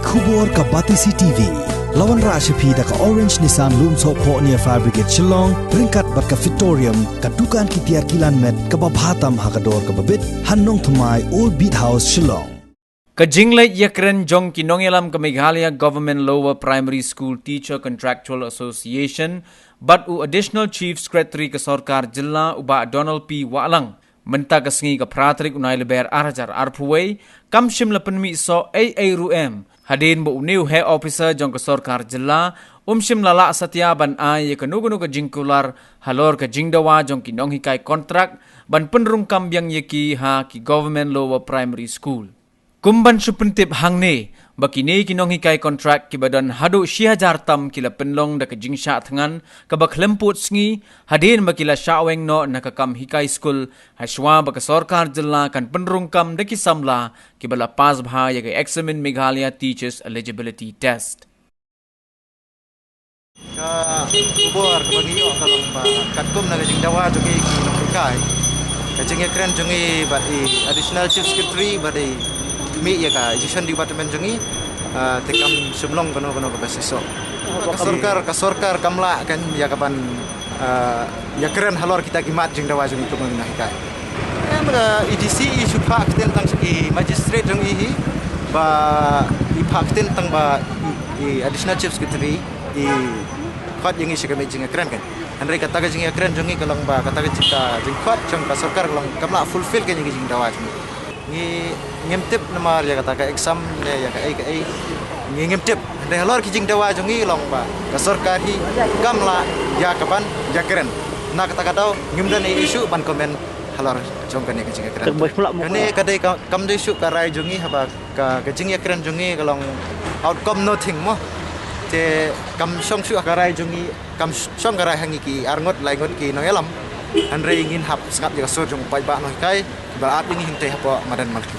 Khubor ka Batisi TV. Lawan Rashapi da ka Orange Nissan Loom So Po near Fire Brigade Shillong, Ringkat bat ka Victorium, ka Dukan ki Tiar Kilan Met, ka Babhatam Hakador ka Babit, Hannong Thamai Old Beat House Shillong. Kajinglay yakren jong kinongelam ka Meghalaya Government Lower Primary School Teacher Contractual Association, but u Additional Chief Secretary ka Sarkar Jilla uba Donald P. Walang. Menta kasngi ka Pratrik unay leber arajar arpuway, kamshim lapanmi so AARUM. Hadin bo uniw he officer jong ka Sarkar Jilla, umshim lala satya ban ay kanuguno ka jingkular halor ka jingdawa jong kinong hikay kontrak ban penrung kambyang yeki ha ki Government Lower Primary School. Kumban supentip hangne, bakini kinong hikay kontrak kibadan hadu 6,000 tam kila penlong da kajing sya thangan kabak lemput sngi hadin bakila syaweng no nakakam hikay school haswa baka Sarkar Jilla kan penrungkam da kisamla kibala pas bha yaga examine Meghalaya Teachers Eligibility Test. Ka kubor kabagi kalong ba katkum na kajing dawa jogi kinong hikay kajing ekren jongi bati Additional Chief Secretary bati mi ya ka Education Department jongi tekam sumlong kono ka basiso ka Sarkar kamla kan ya kapan ya keren halor kita kimat jing dawa jongi ko mangna hikay mga EDC isu pak tentang i magistrate jongi ba i pak tentang ba i Additional Chief Secretary i khat yang isi kami jing keren kan andre kata ka jing keren jongi kalong ba kata ka cita jing khat jong ka Sarkar kalong kamla fulfill kan jing dawa jongi ni ngemtip namar ya kata ka exam ya ka ai ni ngemtip de halor ki jing dawa jongi long ba ka Sarkar hi kamla ya kapan ya keren na kata daw ngimdan isu ban komen halor jong kan ka jing keren kane kadai kam de isu ka rai jongi haba ka jing ya keren jongi kalong outcome nothing mo te kam song su ka rai jongi kam song ka rai hangi ki arngot laingot ki noelam andre ingin hap skap ya sur jong pai ba no kai ba at ingin hinte hapa madan malki